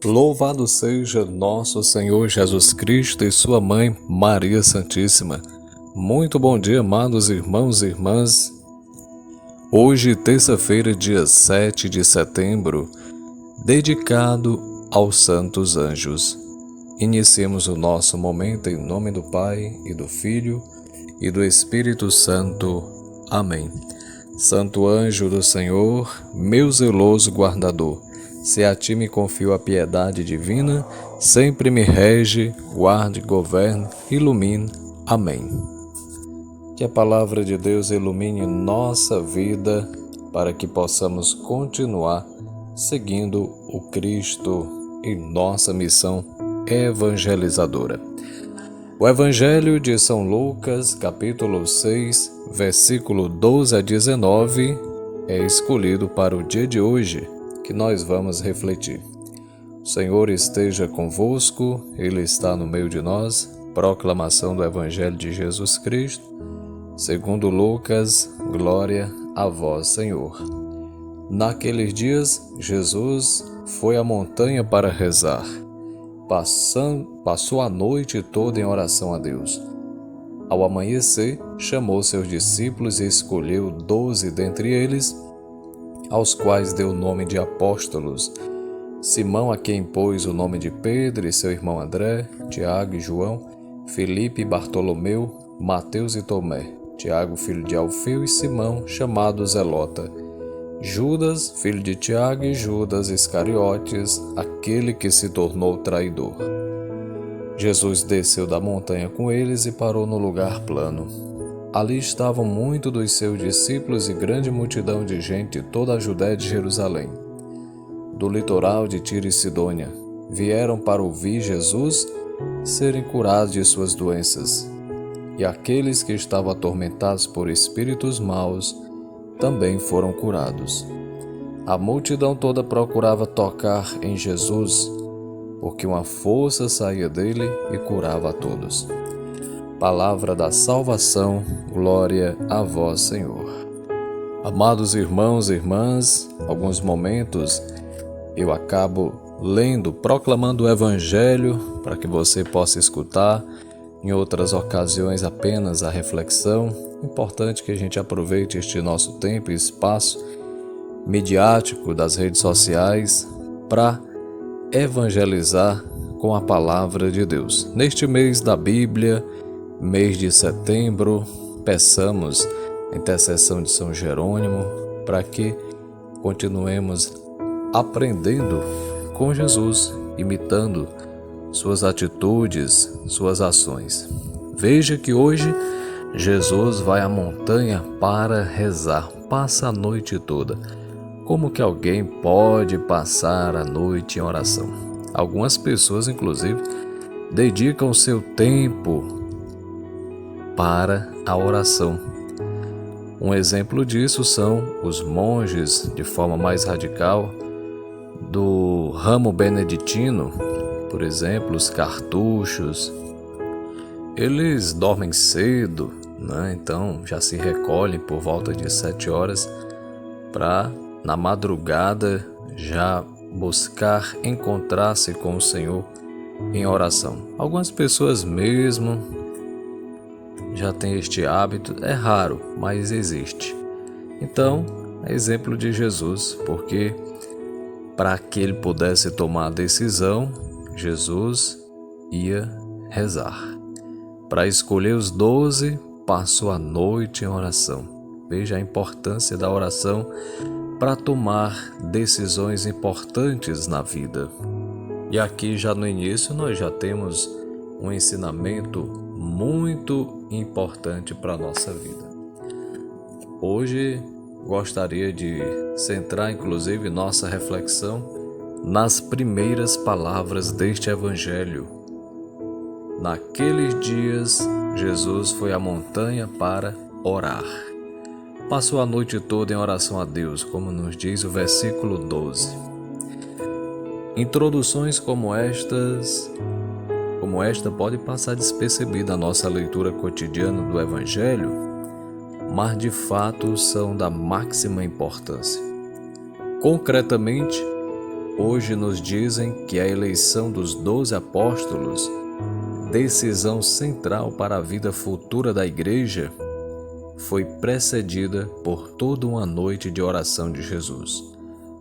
Louvado seja nosso Senhor Jesus Cristo e sua mãe Maria Santíssima. Muito bom dia, amados irmãos e irmãs. Hoje, terça-feira, dia 7 de setembro, dedicado aos Santos Anjos. Iniciemos o nosso momento em nome do Pai, e do Filho, e do Espírito Santo. Amém. Santo anjo do Senhor, meu zeloso guardador, se a ti me confio a piedade divina, sempre me rege, guarde, governe, ilumine. Amém. Que a palavra de Deus ilumine nossa vida para que possamos continuar seguindo o Cristo em nossa missão evangelizadora. O Evangelho de São Lucas, capítulo 6, versículo 12 a 19, é escolhido para o dia de hoje, que nós vamos refletir. O Senhor esteja convosco, Ele está no meio de nós. Proclamação do Evangelho de Jesus Cristo, segundo Lucas. Glória a vós, Senhor. Naqueles dias, Jesus foi à montanha para rezar. Passou a noite toda em oração a Deus. Ao amanhecer, chamou seus discípulos e escolheu 12 dentre eles, aos quais deu o nome de apóstolos: Simão, a quem pôs o nome de Pedro, e seu irmão André, Tiago e João, Filipe e Bartolomeu, Mateus e Tomé, Tiago, filho de Alfeu, e Simão, chamado Zelota, Judas, filho de Tiago, e Judas Iscariotes, aquele que se tornou traidor. Jesus desceu da montanha com eles e parou no lugar plano. Ali estavam muitos dos seus discípulos e grande multidão de gente de toda a Judéia de Jerusalém, do litoral de Tiro e Sidônia. Vieram para ouvir Jesus serem curados de suas doenças. E aqueles que estavam atormentados por espíritos maus também foram curados. A multidão toda procurava tocar em Jesus, porque uma força saía dele e curava a todos. Palavra da salvação, glória a vós, Senhor. Amados irmãos e irmãs, alguns momentos eu acabo lendo, proclamando o Evangelho para que você possa escutar. Em outras ocasiões apenas a reflexão. Importante que a gente aproveite este nosso tempo e espaço midiático das redes sociais para evangelizar com a palavra de Deus. Neste mês da Bíblia, mês de setembro, peçamos a intercessão de São Jerônimo para que continuemos aprendendo com Jesus, imitando suas atitudes, suas ações. Veja que hoje Jesus vai à montanha para rezar, passa a noite toda. Como que alguém pode passar a noite em oração? Algumas pessoas, inclusive, dedicam seu tempo para a oração. Um exemplo disso são os monges, de forma mais radical, do ramo beneditino, por exemplo, os cartuchos. Eles dormem cedo, né? Então já se recolhem por volta de 7 horas para, na madrugada, já buscar encontrar-se com o Senhor em oração. Algumas pessoas mesmo já têm este hábito, é raro, mas existe. Então, é exemplo de Jesus, porque para que ele pudesse tomar a decisão, Jesus ia rezar. Para escolher os 12, passou a noite em oração. Veja a importância da oração para tomar decisões importantes na vida. E aqui já no início nós já temos um ensinamento muito importante para a nossa vida. Hoje gostaria de centrar inclusive nossa reflexão nas primeiras palavras deste Evangelho. Naqueles dias, Jesus foi à montanha para orar. Passou a noite toda em oração a Deus, como nos diz o versículo 12. Introduções como esta pode passar despercebida na nossa leitura cotidiana do Evangelho, mas de fato são da máxima importância. Concretamente, hoje nos dizem que a eleição dos 12 apóstolos, decisão central para a vida futura da Igreja, foi precedida por toda uma noite de oração de Jesus,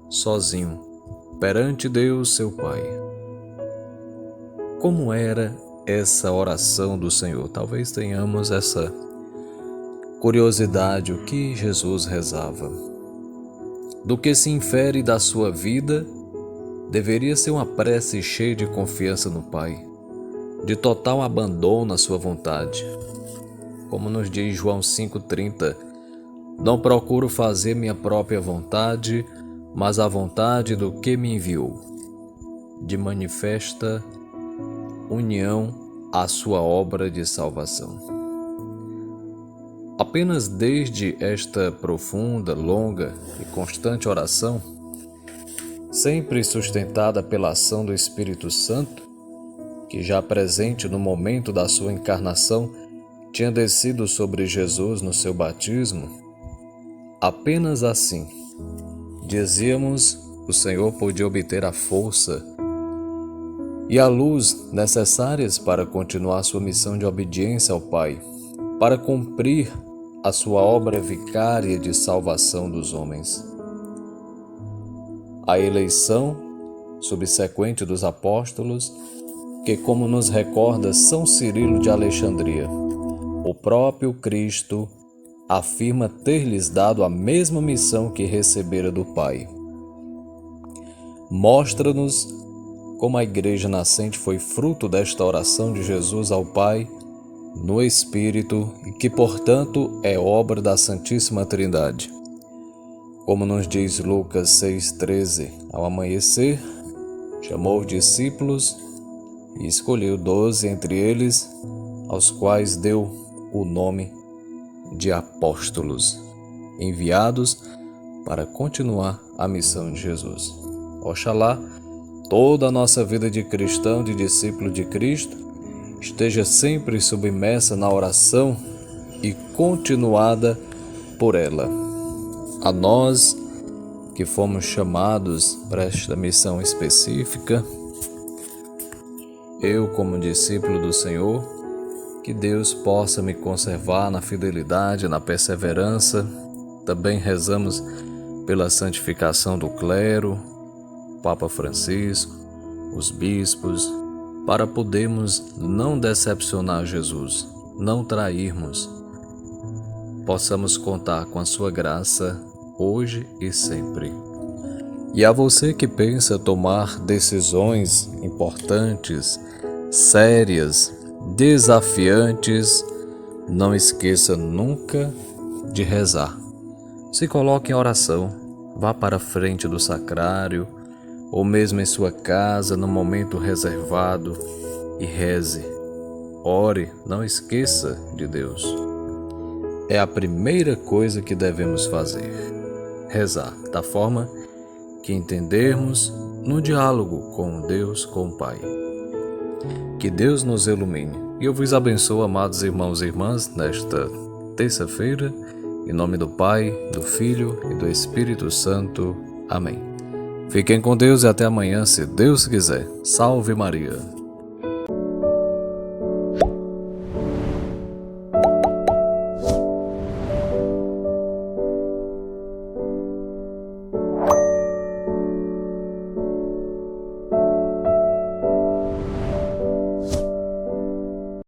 sozinho, perante Deus, seu Pai. Como era essa oração do Senhor? Talvez tenhamos essa curiosidade, o que Jesus rezava. Do que se infere da sua vida, deveria ser uma prece cheia de confiança no Pai, de total abandono à sua vontade. Como nos diz João 5,30, não procuro fazer minha própria vontade, mas a vontade do que me enviou, de manifesta união à sua obra de salvação. Apenas desde esta profunda, longa e constante oração, sempre sustentada pela ação do Espírito Santo, que já presente no momento da sua encarnação, tinha descido sobre Jesus no seu batismo, apenas assim, dizíamos, o Senhor podia obter a força e a luz necessárias para continuar sua missão de obediência ao Pai, para cumprir a sua obra vicária de salvação dos homens. A eleição subsequente dos apóstolos, que, como nos recorda São Cirilo de Alexandria, o próprio Cristo afirma ter-lhes dado a mesma missão que recebera do Pai. Mostra-nos como a Igreja nascente foi fruto desta oração de Jesus ao Pai no Espírito e que, portanto, é obra da Santíssima Trindade. Como nos diz Lucas 6,13, ao amanhecer, chamou os discípulos e escolheu 12 entre eles, aos quais deu o nome de apóstolos, enviados para continuar a missão de Jesus. Oxalá toda a nossa vida de cristão, de discípulo de Cristo, esteja sempre submersa na oração e continuada por ela. A nós que fomos chamados para esta missão específica, eu como discípulo do Senhor, que Deus possa me conservar na fidelidade, na perseverança. Também rezamos pela santificação do clero, Papa Francisco, os bispos, para podermos não decepcionar Jesus, não trairmos. Possamos contar com a sua graça hoje e sempre. E a você que pensa tomar decisões importantes, sérias, desafiantes, não esqueça nunca de rezar. Se coloque em oração, vá para a frente do sacrário, ou mesmo em sua casa, no momento reservado, e reze. Ore, não esqueça de Deus. É a primeira coisa que devemos fazer, rezar, da forma que entendermos no diálogo com Deus, com o Pai. Que Deus nos ilumine e eu vos abençoo, amados irmãos e irmãs, nesta terça-feira, em nome do Pai, do Filho e do Espírito Santo. Amém. Fiquem com Deus e até amanhã, se Deus quiser. Salve Maria!